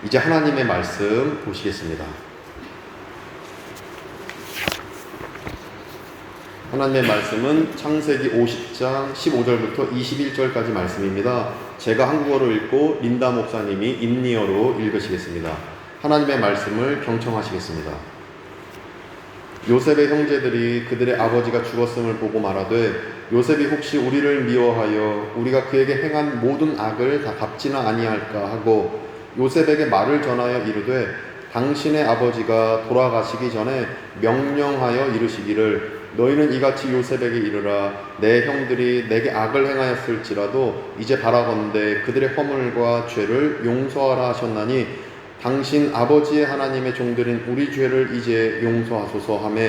이제 하나님의 말씀 보시겠습니다. 하나님의 말씀은 창세기 50장 15절부터 21절까지 말씀입니다. 제가 한국어로 읽고 린다 목사님이 인니어로 읽으시겠습니다. 하나님의 말씀을 경청하시겠습니다. 요셉의 형제들이 그들의 아버지가 죽었음을 보고 말하되 요셉이 혹시 우리를 미워하여 우리가 그에게 행한 모든 악을 다 갚지나 아니할까 하고 요셉에게 말을 전하여 이르되 당신의 아버지가 돌아가시기 전에 명령하여 이르시기를 너희는 이같이 요셉에게 이르라 내 형들이 내게 악을 행하였을지라도 이제 바라건대 그들의 허물과 죄를 용서하라 하셨나니 당신 아버지의 하나님의 종들인 우리 죄를 이제 용서하소서 하며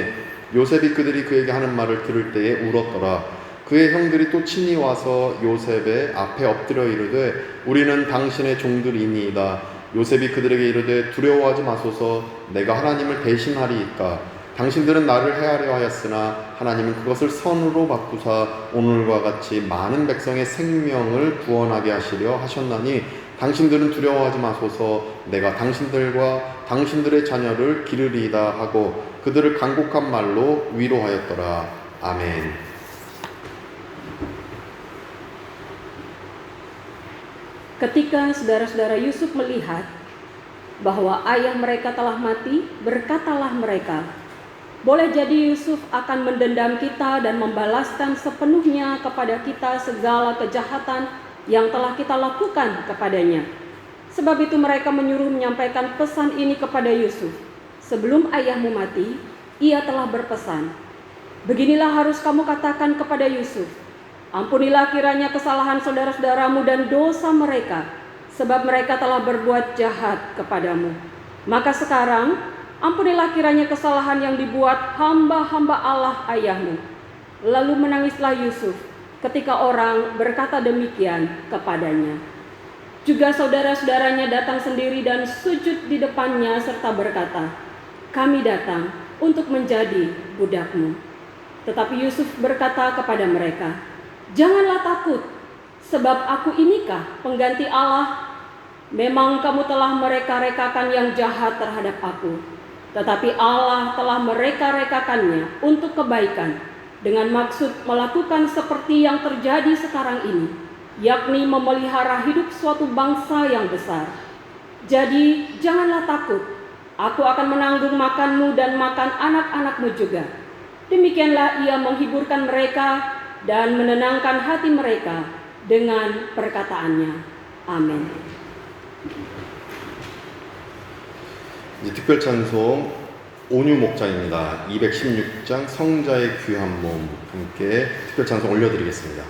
요셉이 그들이 그에게 하는 말을 들을 때에 울었더라. 그의 형들이 또 친히 와서 요셉의 앞에 엎드려 이르되 우리는 당신의 종들이니이다. 요셉이 그들에게 이르되 두려워하지 마소서 내가 하나님을 대신하리이까. 당신들은 나를 해하려 하였으나 하나님은 그것을 선으로 바꾸사 오늘과 같이 많은 백성의 생명을 구원하게 하시려 하셨나니 당신들은 두려워하지 마소서 내가 당신들과 당신들의 자녀를 기르리이다 하고 그들을 간곡한 말로 위로하였더라. 아멘. Ketika saudara-saudara Yusuf melihat bahwa ayah mereka telah mati, berkatalah mereka, boleh jadi Yusuf akan mendendam kita dan membalaskan sepenuhnya kepada kita segala kejahatan yang telah kita lakukan kepadanya. Sebab itu mereka menyuruh menyampaikan pesan ini kepada Yusuf. Sebelum ayahmu mati, ia telah berpesan, beginilah harus kamu katakan kepada Yusuf, ampunilah kiranya kesalahan saudara-saudaramu dan dosa mereka, sebab mereka telah berbuat jahat kepadamu. Maka sekarang, ampunilah kiranya kesalahan yang dibuat hamba-hamba Allah ayahmu. Lalu menangislah Yusuf ketika orang berkata demikian kepadanya. Juga saudara-saudaranya datang sendiri dan sujud di depannya serta berkata, kami datang untuk menjadi budakmu. Tetapi Yusuf berkata kepada mereka, janganlah takut, sebab aku inikah pengganti Allah? Memang kamu telah mereka-rekakan yang jahat terhadap aku, tetapi Allah telah mereka-rekakannya untuk kebaikan, dengan maksud melakukan seperti yang terjadi sekarang ini, yakni memelihara hidup suatu bangsa yang besar. Jadi janganlah takut, aku akan menanggung makanmu dan makan anak-anakmu juga. Demikianlah ia menghiburkan mereka dan menenangkan hati mereka dengan perkataannya. Amin. 이제 특별 찬송 온유 목장입니다. 216장 성자의 귀한 몸 함께 특별 찬송 올려드리겠습니다.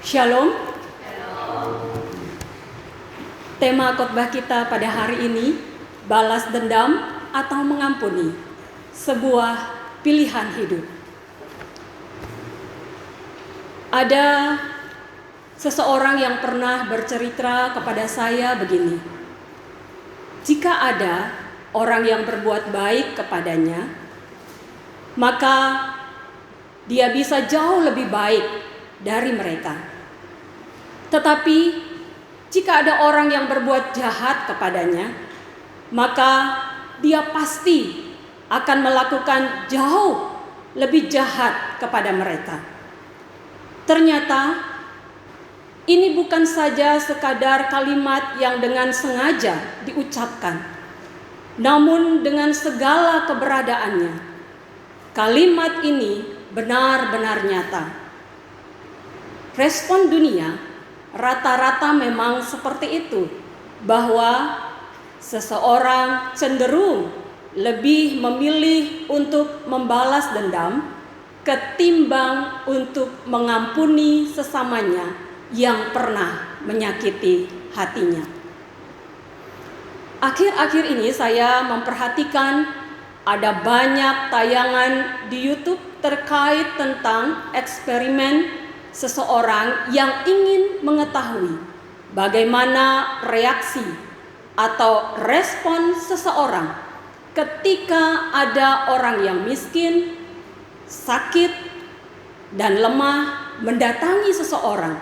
Shalom. Tema khotbah kita pada hari ini, balas dendam atau mengampuni, sebuah pilihan hidup. Ada seseorang yang pernah bercerita kepada saya begini, jika ada orang yang berbuat baik kepadanya, maka dia bisa jauh lebih baik dari mereka. Tetapi jika ada orang yang berbuat jahat kepadanya, maka dia pasti akan melakukan jauh lebih jahat kepada mereka. Ternyata ini bukan saja sekadar kalimat yang dengan sengaja diucapkan, namun dengan segala keberadaannya. Kalimat ini benar-benar nyata. Respon dunia rata-rata memang seperti itu, bahwa seseorang cenderung lebih memilih untuk membalas dendam ketimbang untuk mengampuni sesamanya yang pernah menyakiti hatinya. Akhir-akhir ini saya memperhatikan ada banyak tayangan di YouTube terkait tentang eksperimen seseorang yang ingin mengetahui bagaimana reaksi atau respon seseorang ketika ada orang yang miskin, sakit, dan lemah mendatangi seseorang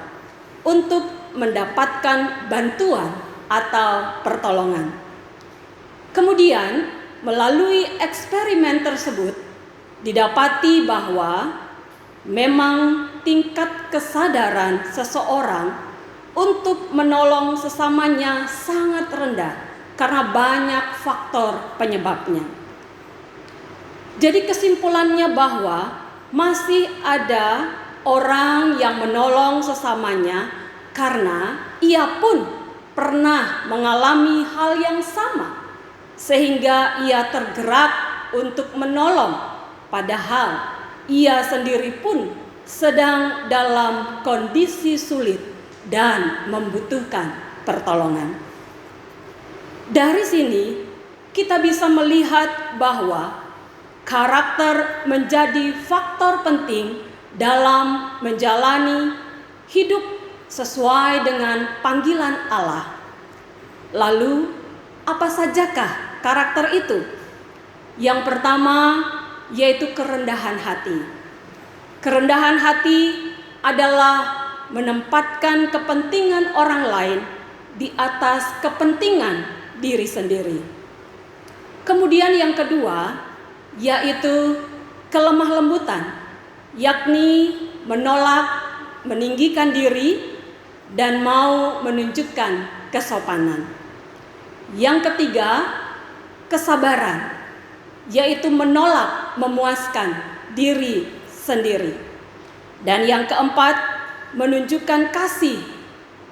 untuk mendapatkan bantuan atau pertolongan. Kemudian, melalui eksperimen tersebut didapati bahwa memang tingkat kesadaran seseorang untuk menolong sesamanya sangat rendah karena banyak faktor penyebabnya. Jadi kesimpulannya bahwa masih ada orang yang menolong sesamanya karena ia pun pernah mengalami hal yang sama, sehingga ia tergerak untuk menolong, padahal ia sendiri pun sedang dalam kondisi sulit dan membutuhkan pertolongan. Dari sini kita bisa melihat bahwa karakter menjadi faktor penting dalam menjalani hidup sesuai dengan panggilan Allah. Lalu, apa sajakah karakter itu? Yang pertama yaitu kerendahan hati. Kerendahan hati adalah menempatkan kepentingan orang lain di atas kepentingan diri sendiri. Kemudian yang kedua yaitu kelemah lembutan, yakni menolak, meninggikan diri, dan mau menunjukkan kesopanan. Yang ketiga, kesabaran, yaitu menolak memuaskan diri sendiri. Dan yang keempat, menunjukkan kasih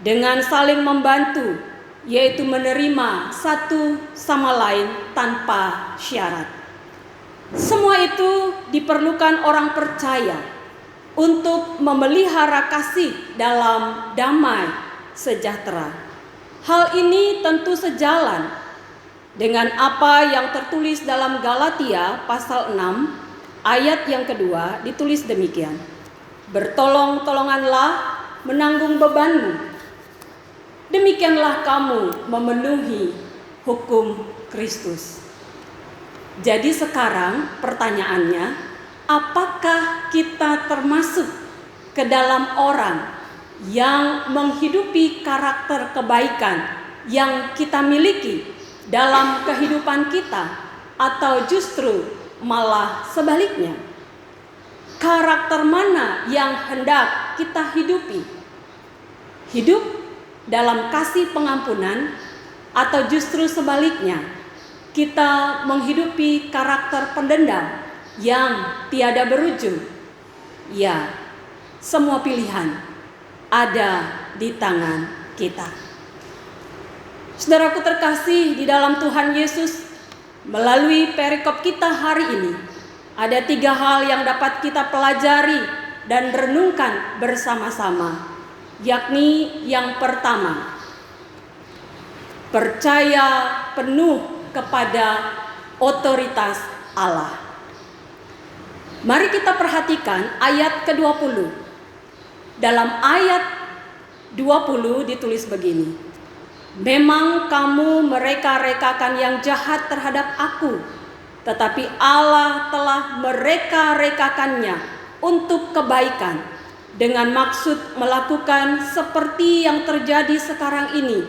dengan saling membantu, yaitu menerima satu sama lain tanpa syarat. Semua itu diperlukan orang percaya untuk memelihara kasih dalam damai sejahtera. Hal ini tentu sejalan dengan apa yang tertulis dalam Galatia pasal 6 ayat yang kedua, ditulis demikian. Bertolong-tolonganlah menanggung bebanmu. Demikianlah kamu memenuhi hukum Kristus. Jadi sekarang pertanyaannya, apakah kita termasuk ke dalam orang yang menghidupi karakter kebaikan yang kita miliki dalam kehidupan kita, atau justru malah sebaliknya? Karakter mana yang hendak kita hidupi? Hidup dalam kasih pengampunan, atau justru sebaliknya, kita menghidupi karakter pendendam yang tiada berujung? Ya, semua pilihan ada di tangan kita. Saudaraku terkasih di dalam Tuhan Yesus, melalui perikop kita hari ini, ada 3 hal yang dapat kita pelajari dan renungkan bersama-sama, yakni yang pertama, percaya penuh kepada otoritas Allah. Mari kita perhatikan ayat ke-20. Dalam ayat 20 ditulis begini, memang kamu mereka-rekakan yang jahat terhadap aku, tetapi Allah telah mereka-rekakannya untuk kebaikan, dengan maksud melakukan seperti yang terjadi sekarang ini,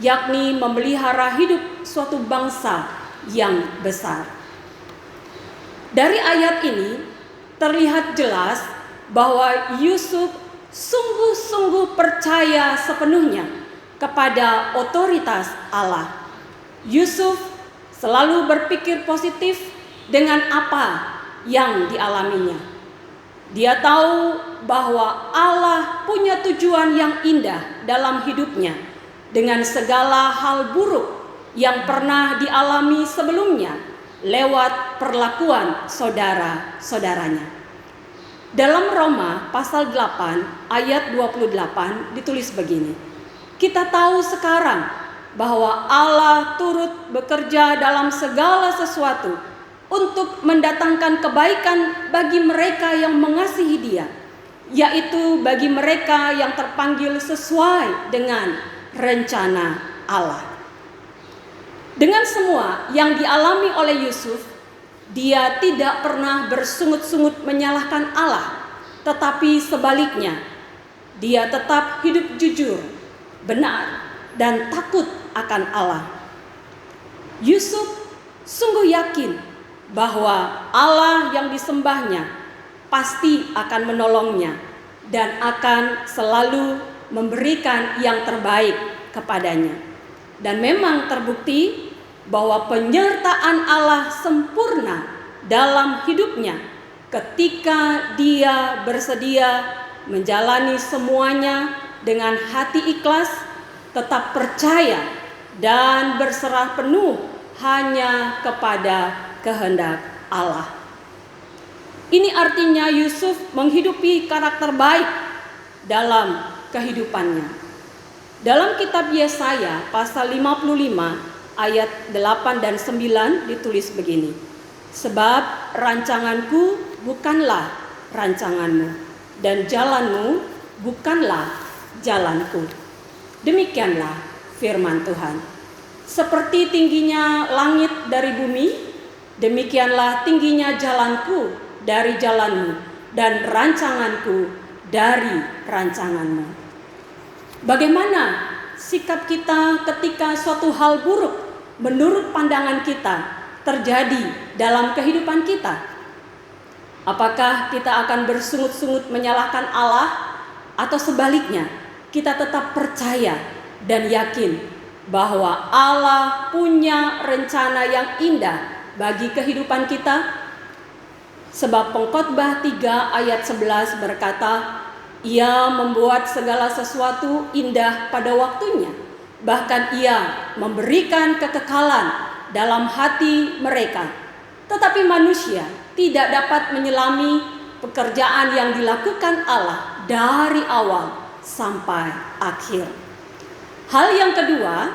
yakni memelihara hidup suatu bangsa yang besar. Dari ayat ini terlihat jelas bahwa Yusuf sungguh-sungguh percaya sepenuhnya kepada otoritas Allah. Yusuf selalu berpikir positif dengan apa yang dialaminya. Dia tahu bahwa Allah punya tujuan yang indah dalam hidupnya dengan segala hal buruk yang pernah dialami sebelumnya lewat perlakuan saudara-saudaranya. Dalam Roma pasal 8 ayat 28 ditulis begini, kita tahu sekarang bahwa Allah turut bekerja dalam segala sesuatu untuk mendatangkan kebaikan bagi mereka yang mengasihi Dia, yaitu bagi mereka yang terpanggil sesuai dengan rencana Allah. Dengan semua yang dialami oleh Yusuf, dia tidak pernah bersungut-sungut menyalahkan Allah, tetapi sebaliknya, dia tetap hidup jujur, benar, dan takut akan Allah. Yusuf sungguh yakin bahwa Allah yang disembahnya pasti akan menolongnya dan akan selalu memberikan yang terbaik kepadanya. Dan memang terbukti bahwa penyertaan Allah sempurna dalam hidupnya ketika dia bersedia menjalani semuanya dengan hati ikhlas, tetap percaya dan berserah penuh hanya kepada kehendak Allah. Ini artinya Yusuf menghidupi karakter baik dalam kehidupannya. Dalam kitab Yesaya pasal 55 ayat 8 dan 9 ditulis begini, sebab rancanganku bukanlah rancanganmu, dan jalanmu bukanlah jalanku. Demikianlah firman Tuhan. Seperti tingginya langit dari bumi, demikianlah tingginya jalanku dari jalanmu, dan rancanganku dari rancanganmu. Bagaimana sikap kita ketika suatu hal buruk menurut pandangan kita terjadi dalam kehidupan kita? Apakah kita akan bersungut-sungut menyalahkan Allah, atau sebaliknya kita tetap percaya dan yakin bahwa Allah punya rencana yang indah bagi kehidupan kita? Sebab Pengkhotbah 3 ayat 11 berkata, Ia membuat segala sesuatu indah pada waktunya, bahkan Ia memberikan kekekalan dalam hati mereka. Tetapi manusia tidak dapat menyelami pekerjaan yang dilakukan Allah dari awal sampai akhir. Hal yang kedua,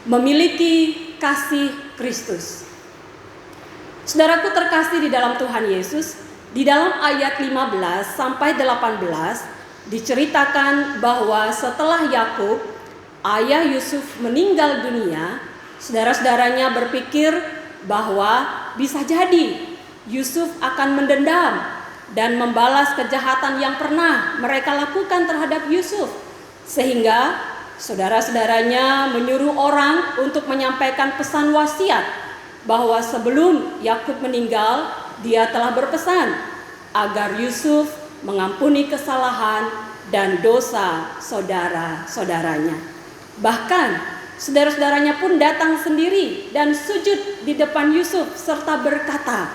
memiliki kasih Kristus. Saudaraku terkasih di dalam Tuhan Yesus, di dalam ayat 15 sampai 18 diceritakan bahwa setelah Yakub, ayah Yusuf meninggal dunia, saudara-saudaranya berpikir bahwa bisa jadi Yusuf akan mendendam dan membalas kejahatan yang pernah mereka lakukan terhadap Yusuf, sehingga saudara-saudaranya menyuruh orang untuk menyampaikan pesan wasiat bahwa sebelum Yakub meninggal, dia telah berpesan agar Yusuf mengampuni kesalahan dan dosa saudara-saudaranya. Bahkan saudara-saudaranya pun datang sendiri dan sujud di depan Yusuf serta berkata,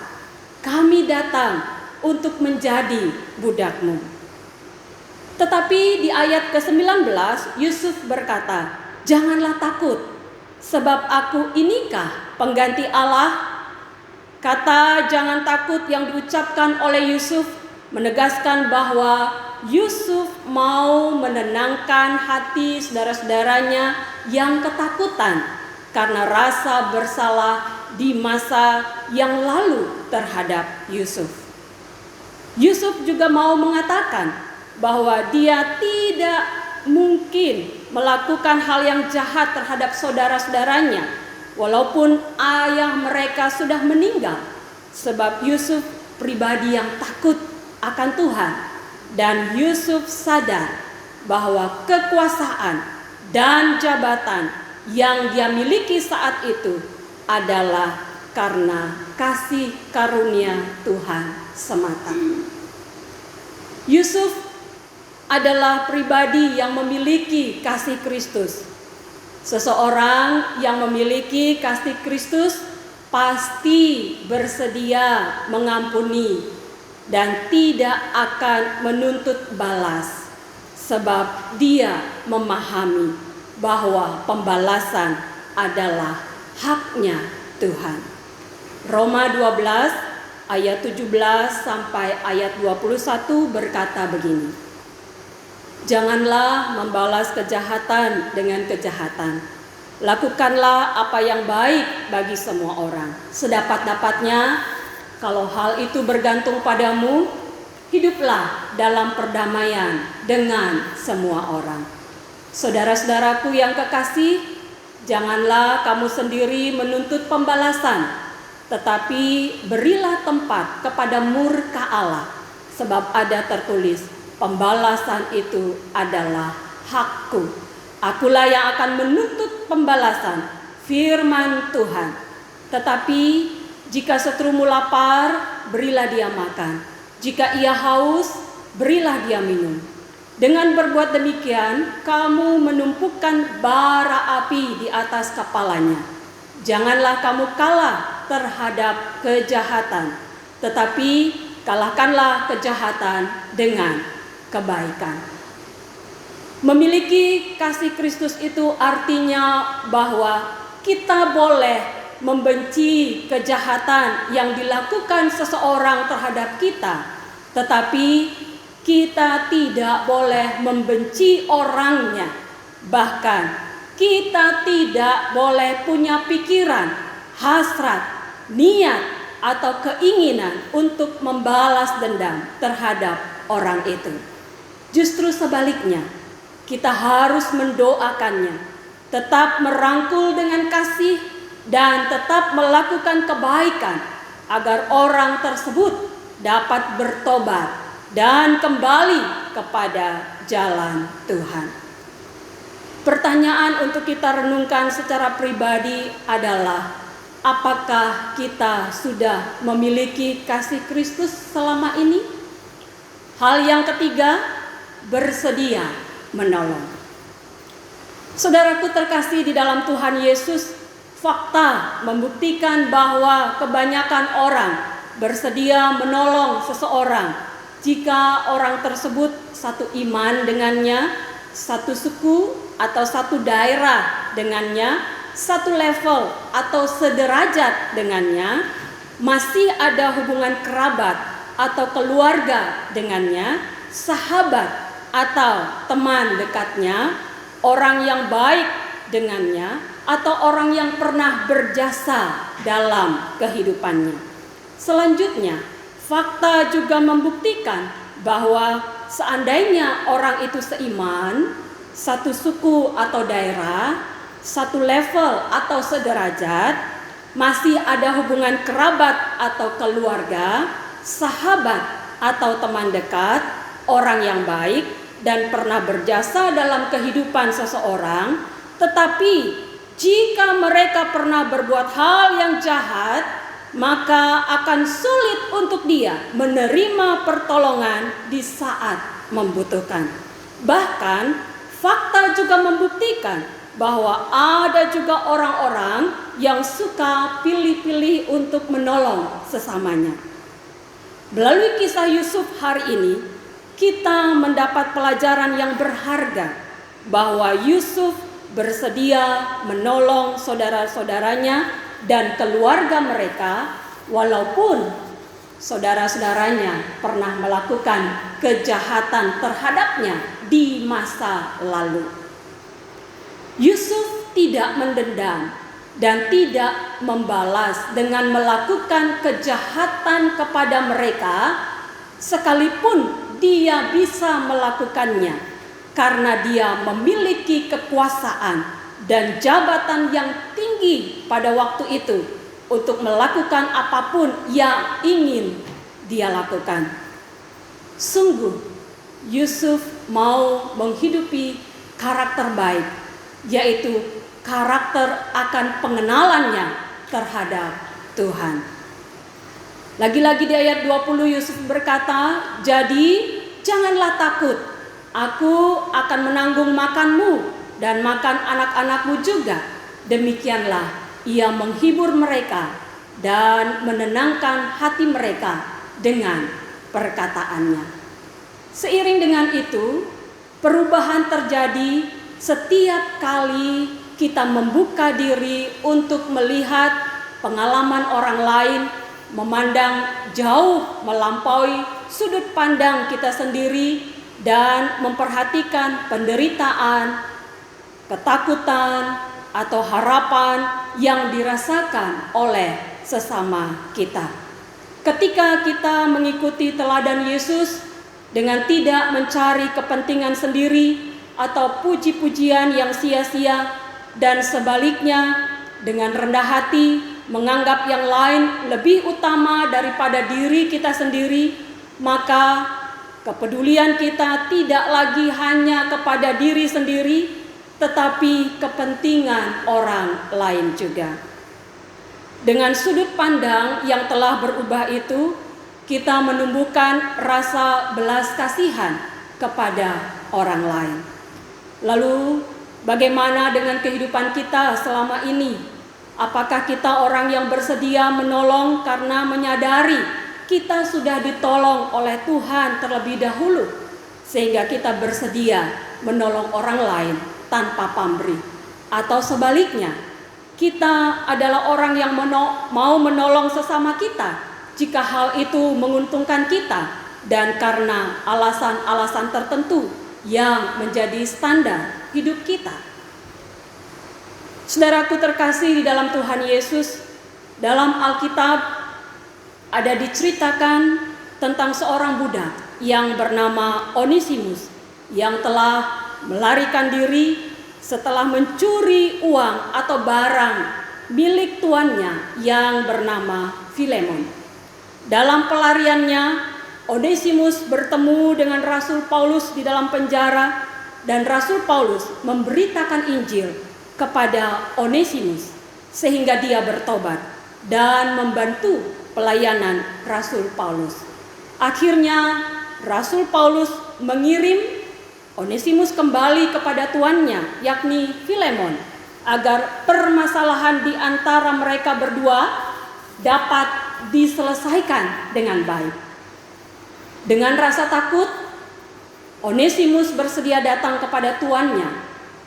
"Kami datang untuk menjadi budakmu." Tetapi di ayat ke-19 Yusuf berkata, "Janganlah takut, sebab aku inikah pengganti Allah?" Kata "jangan takut" yang diucapkan oleh Yusuf menegaskan bahwa Yusuf mau menenangkan hati saudara-saudaranya yang ketakutan karena rasa bersalah di masa yang lalu terhadap Yusuf. Yusuf juga mau mengatakan bahwa dia tidak mungkin melakukan hal yang jahat terhadap saudara-saudaranya walaupun ayah mereka sudah meninggal, sebab Yusuf pribadi yang takut akan Tuhan dan Yusuf sadar bahwa kekuasaan dan jabatan yang dia miliki saat itu adalah karena kasih karunia Tuhan semata. Yusuf adalah pribadi yang memiliki kasih Kristus. Seseorang yang memiliki kasih Kristus pasti bersedia mengampuni dan tidak akan menuntut balas, sebab dia memahami bahwa pembalasan adalah haknya Tuhan. Roma 12 ayat 17 sampai ayat 21 berkata begini, "Janganlah membalas kejahatan dengan kejahatan. Lakukanlah apa yang baik bagi semua orang. Sedapat-dapatnya, kalau hal itu bergantung padamu, hiduplah dalam perdamaian dengan semua orang." Saudara-saudaraku yang kekasih, janganlah kamu sendiri menuntut pembalasan, tetapi berilah tempat kepada murka Allah, sebab ada tertulis, "Pembalasan itu adalah hakku. Akulah yang akan menuntut pembalasan, firman Tuhan. Tetapi jika seterumu lapar, berilah dia makan. Jika ia haus, berilah dia minum. Dengan berbuat demikian, kamu menumpukan bara api di atas kepalanya. Janganlah kamu kalah terhadap kejahatan, tetapi kalahkanlah kejahatan dengan kebaikan." Memiliki kasih Kristus itu artinya bahwa kita boleh membenci kejahatan yang dilakukan seseorang terhadap kita, tetapi kita tidak boleh membenci orangnya. Bahkan kita tidak boleh punya pikiran, hasrat, niat, atau keinginan untuk membalas dendam terhadap orang itu. Justru sebaliknya, kita harus mendoakannya, tetap merangkul dengan kasih, dan tetap melakukan kebaikan agar orang tersebut dapat bertobat dan kembali kepada jalan Tuhan. Pertanyaan untuk kita renungkan secara pribadi adalah, apakah kita sudah memiliki kasih Kristus selama ini? Hal yang ketiga, bersedia menolong. Saudaraku terkasih di dalam Tuhan Yesus, fakta membuktikan bahwa kebanyakan orang bersedia menolong seseorang jika orang tersebut satu iman dengannya, satu suku atau satu daerah dengannya, satu level atau sederajat dengannya, masih ada hubungan kerabat atau keluarga dengannya, sahabat atau teman dekatnya, orang yang baik dengannya, atau orang yang pernah berjasa dalam kehidupannya. Selanjutnya, fakta juga membuktikan bahwa seandainya orang itu seiman, satu suku atau daerah, satu level atau sederajat, masih ada hubungan kerabat atau keluarga, sahabat atau teman dekat, orang yang baik dan pernah berjasa dalam kehidupan seseorang, tetapi jika mereka pernah berbuat hal yang jahat, maka akan sulit untuk dia menerima pertolongan di saat membutuhkan. Bahkan fakta juga membuktikan bahwa ada juga orang-orang yang suka pilih-pilih untuk menolong sesamanya. Melalui kisah Yusuf hari ini, kita mendapat pelajaran yang berharga bahwa Yusuf bersedia menolong saudara-saudaranya dan keluarga mereka walaupun saudara-saudaranya pernah melakukan kejahatan terhadapnya di masa lalu. Yusuf tidak mendendam dan tidak membalas dengan melakukan kejahatan kepada mereka, sekalipun dia bisa melakukannya karena dia memiliki kekuasaan dan jabatan yang tinggi pada waktu itu untuk melakukan apapun yang ingin dia lakukan. Sungguh Yusuf mau menghidupi karakter baik, yaitu karakter akan pengenalannya terhadap Tuhan. Lagi-lagi di ayat 20 Yusuf berkata, "Jadi janganlah takut, aku akan menanggung makanmu dan makan anak-anakmu juga." Demikianlah ia menghibur mereka dan menenangkan hati mereka dengan perkataannya. Seiring dengan itu, perubahan terjadi setiap kali kita membuka diri untuk melihat pengalaman orang lain, memandang jauh melampaui sudut pandang kita sendiri, dan memperhatikan penderitaan, ketakutan, atau harapan yang dirasakan oleh sesama kita. Ketika kita mengikuti teladan Yesus dengan tidak mencari kepentingan sendiri atau puji-pujian yang sia-sia, dan sebaliknya dengan rendah hati menganggap yang lain lebih utama daripada diri kita sendiri, maka kepedulian kita tidak lagi hanya kepada diri sendiri, tetapi kepentingan orang lain juga. Dengan sudut pandang yang telah berubah itu, kita menumbuhkan rasa belas kasihan kepada orang lain. Lalu, bagaimana dengan kehidupan kita selama ini? Apakah kita orang yang bersedia menolong karena menyadari kita sudah ditolong oleh Tuhan terlebih dahulu, sehingga kita bersedia menolong orang lain tanpa pamrih? Atau sebaliknya, kita adalah orang yang mau menolong sesama kita jika hal itu menguntungkan kita dan karena alasan-alasan tertentu yang menjadi standar hidup kita. Saudaraku terkasih di dalam Tuhan Yesus, dalam Alkitab ada diceritakan tentang seorang budak yang bernama Onesimus yang telah melarikan diri setelah mencuri uang atau barang milik tuannya yang bernama Filemon. Dalam pelariannya, Onesimus bertemu dengan Rasul Paulus di dalam penjara, dan Rasul Paulus memberitakan Injil kepada Onesimus sehingga dia bertobat dan membantu pelayanan Rasul Paulus. Akhirnya Rasul Paulus mengirim Onesimus kembali kepada tuannya, yakni Filemon, agar permasalahan di antara mereka berdua dapat diselesaikan dengan baik. Dengan rasa takut, Onesimus bersedia datang kepada tuannya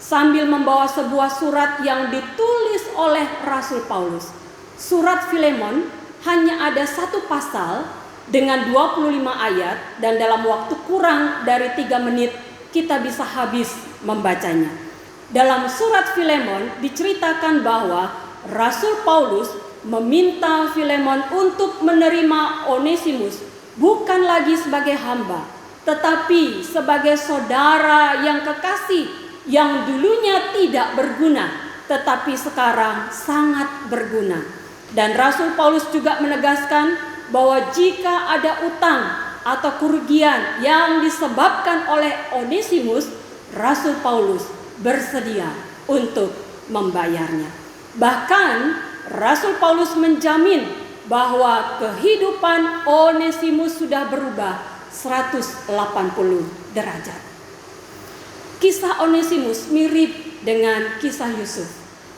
sambil membawa sebuah surat yang ditulis oleh Rasul Paulus. Surat Filemon hanya ada satu pasal dengan 25 ayat, dan dalam waktu kurang dari 3 menit kita bisa habis membacanya. Dalam surat Filemon diceritakan bahwa Rasul Paulus meminta Filemon untuk menerima Onesimus bukan lagi sebagai hamba, tetapi sebagai saudara yang kekasih yang dulunya tidak berguna, tetapi sekarang sangat berguna. Dan Rasul Paulus juga menegaskan bahwa jika ada utang atau kerugian yang disebabkan oleh Onesimus, Rasul Paulus bersedia untuk membayarnya. Bahkan Rasul Paulus menjamin bahwa kehidupan Onesimus sudah berubah 180 derajat. Kisah Onesimus mirip dengan kisah Yusuf.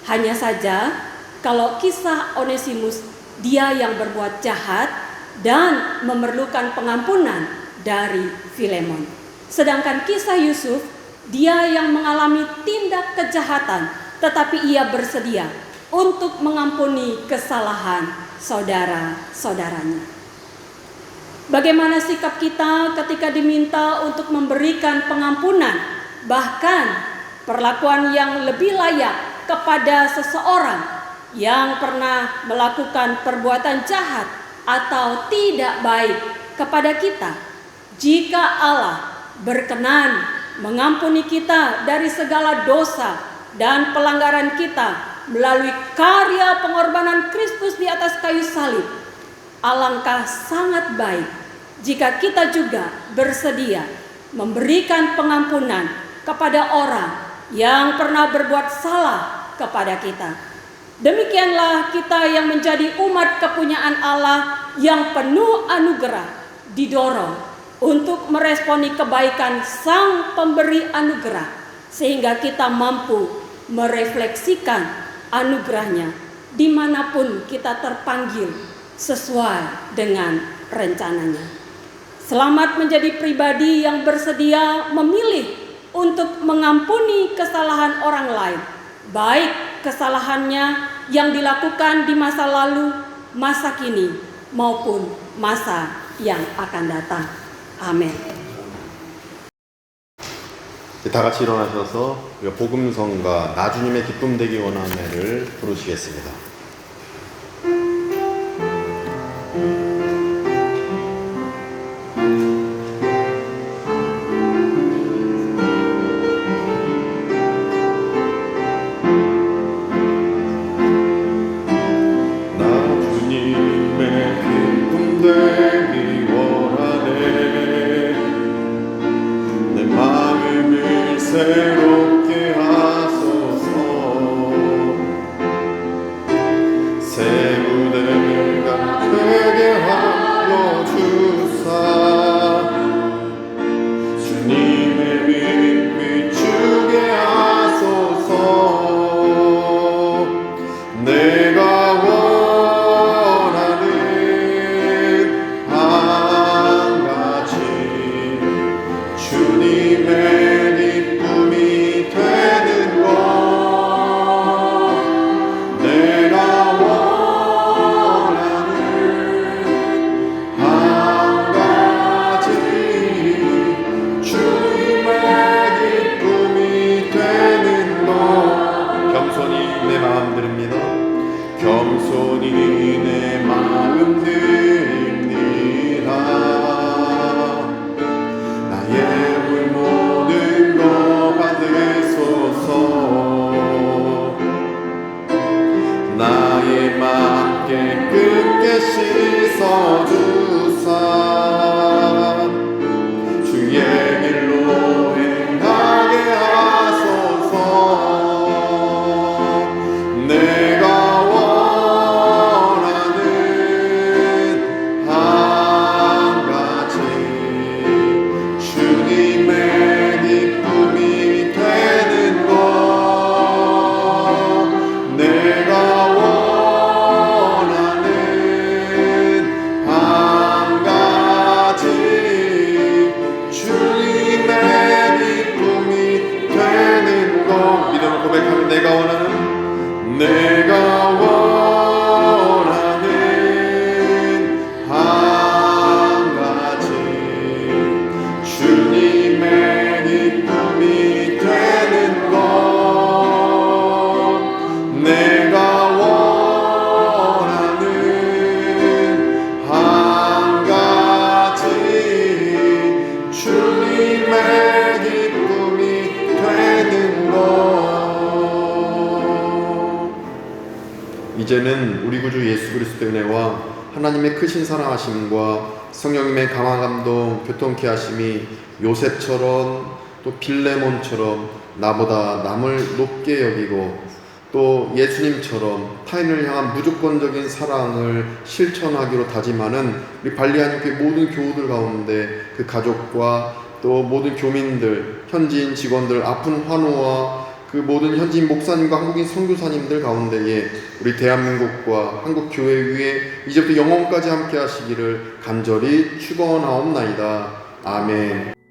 Hanya saja kalau kisah Onesimus dia yang berbuat jahat dan memerlukan pengampunan dari Filemon. Sedangkan kisah Yusuf dia yang mengalami tindak kejahatan tetapi ia bersedia untuk mengampuni kesalahan saudara-saudaranya. Bagaimana sikap kita ketika diminta untuk memberikan pengampunan, bahkan perlakuan yang lebih layak kepada seseorang yang pernah melakukan perbuatan jahat atau tidak baik kepada kita? Jika Allah berkenan mengampuni kita dari segala dosa dan pelanggaran kita melalui karya pengorbanan Kristus di atas kayu salib, alangkah sangat baik jika kita juga bersedia memberikan pengampunan kepada orang yang pernah berbuat salah kepada kita. Demikianlah kita yang menjadi umat kepunyaan Allah yang penuh anugerah didorong untuk meresponi kebaikan Sang Pemberi anugerah, sehingga kita mampu merefleksikan anugerahnya dimanapun kita terpanggil sesuai dengan rencananya. Selamat menjadi pribadi yang bersedia memilih untuk mengampuni kesalahan orang lain, baik kesalahannya yang dilakukan di masa lalu, masa kini, maupun masa yang akan datang. 아멘. 다 같이 일어나셔서 복음성과 나주님의 기쁨 되기 원하매를 부르시겠습니다. 새롭게 하소서. 새 무대가 되게 하여 주사 주님의 빛 비추게 하소서. 내가 원하는 한 가지 주님의 겸손히 내 마음 드립니다. 나의 울 모든 것 받으소서. 나의 맘 깨끗게 씻어주사 주의 길로 행하게 하소서. 내가 내가 원하는 이제는 우리 구주 예수 그리스도의 은혜와 하나님의 크신 사랑하심과 성령님의 강화 감동 교통케 하심이 요셉처럼 또 빌레몬처럼 나보다 남을 높게 여기고 또 예수님처럼 타인을 향한 무조건적인 사랑을 실천하기로 다짐하는 우리 발리안교회 모든 교우들 가운데 그 가족과 또 모든 교민들, 현지인 직원들, 아픈 환우와 그 모든 현지인 목사님과 한국인 선교사님들 가운데에 우리 대한민국과 한국 교회 위에 이제부터 영원까지 함께 하시기를 간절히 축원하옵나이다. 아멘.